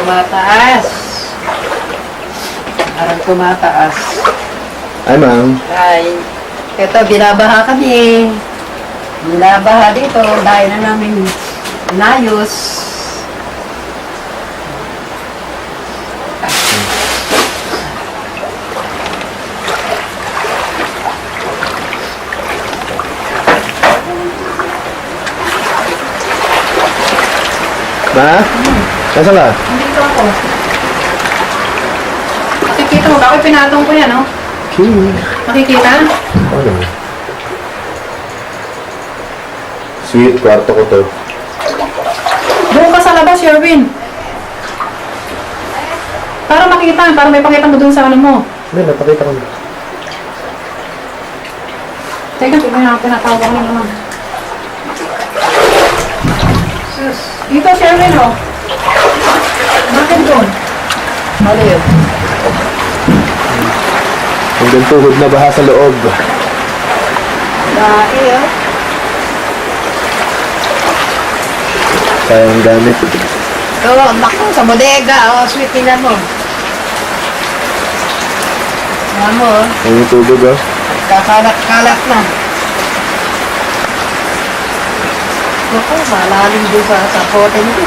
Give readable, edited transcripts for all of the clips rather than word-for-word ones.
tumataas. Parang tumataas. Ay, ma'am. Ay, ito, binabaha kami. Binabaha dito dahil na namin inayos. Ma? Nasaan ka? Dito ako. Makikita mo, bakit pinatong ko yan, no? Okay. Makikita? Ano? Sweet, kwarto ko to. Doon ka sa labas, Sherwin. Para makita, para may pakita mo dun sa ano mo. Hindi, napakita ko na. Teka, tignan na, pinatawag ko naman. Sus. Dito, Sherwin, oh. Bakit doon? Ano yun? Hanggang tuhod na baha sa loob. Dahil, oh. Sayang gamit. Oo, naku, sa bodega, oh, sweet, tingnan mo. Tingnan mo, oh. Ang tubig, oh. Kakalat-kalat na. Naku, malalim doon sa hotel ko.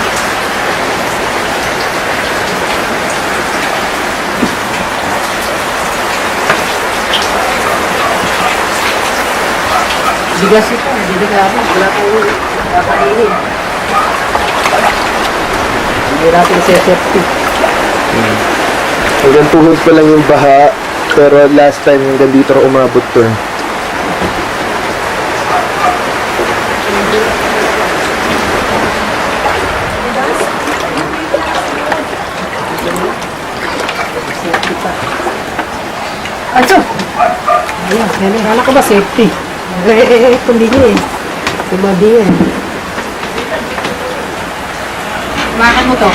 Bigas ito, delikado. Wala kang kakainin. Hindi natin seseptic. Hanggang tuhod pa lang yung baha. Pero last time hanggang dito rin umabot to. Acho! Ayan, kala ko ba safety? Kundi niya eh. Tumabi yan. Makan mo to?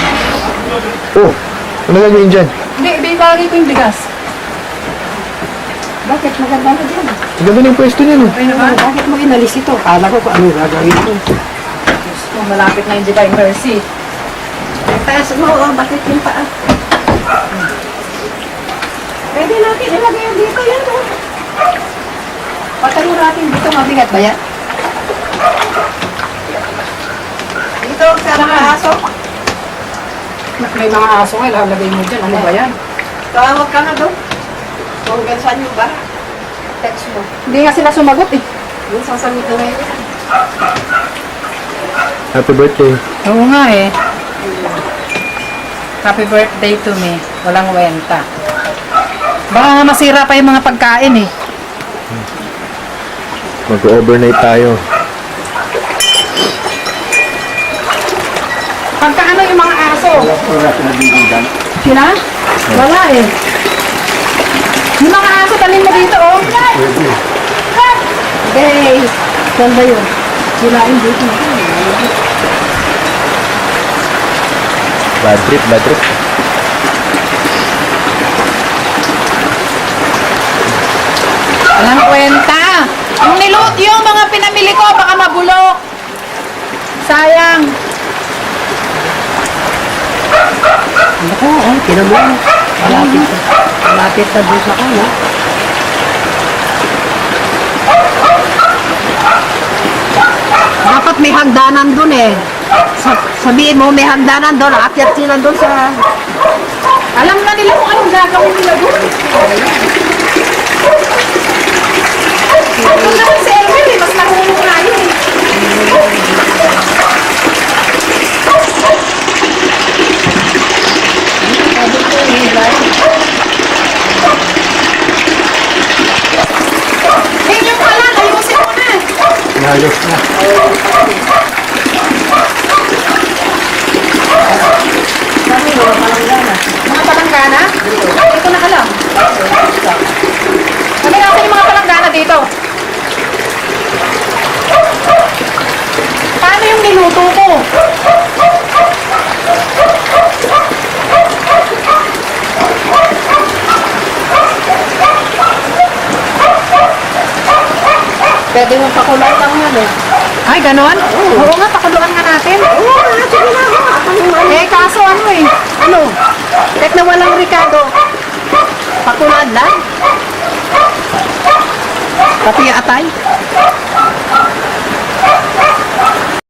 Oh! Ano gagawin dyan? Hindi, ibibagay ko yung bigas. Bakit? Maganda na dyan. Ang ganda ng pwesto niya, no? Okay naman. Bakit mo inalis ito? Kala ko kung ano gagawin ko. Diyos ko, malapit na yung Divine Mercy. Taas mo, oh, bakit yung paa? Pwede natin ilagay yan dito yan, oh. Patayo natin dito, mabigat ba yan? Dito, sa mga aso. May mga aso nga, ilalagay mo dyan. Ano ba yan? Tawag ka nga doon. Kung saan yung ba? Text mo. Hindi nga sila sumagot eh. Yung sasagot na ngayon. Happy birthday. Oo nga eh. Happy birthday to me. Walang wenta. Baka nga masira pa yung mga pagkain eh. Mag-overnight tayo. Pagka ano yung mga aso? Sila? Wala eh. Yung mga aso, talin mo dito oh. Okay. Saan ba yun? Silain dito. Bad trip, bad trip. Walang kwenta. Yung mga pinamili ko, baka mabulok. Sayang. Ako, oh, kinabulok. Malapit na doon sa kanya. Dapat may hagdanan doon eh. Sabihin mo may hagdanan doon, aakyat sila doon sa... Alam na nila kung anong gagawin nila doon. Ito naman si Elmer eh, mas nahulong nga yun eh. Eh, yung pala, ayusin mo na. Nayos na. Mga palanggana? Ito na ka lang. Sabi natin yung mga palanggana dito. Paano yung niluto ko? Pwede mo pakulat lang yan eh. Ay, ganon? Oo nga, pakuluan nga natin. Sige na ako. Eh, kaso ano eh? Ano? Tek na walang Ricardo. Pakuluan lang. Pati atay.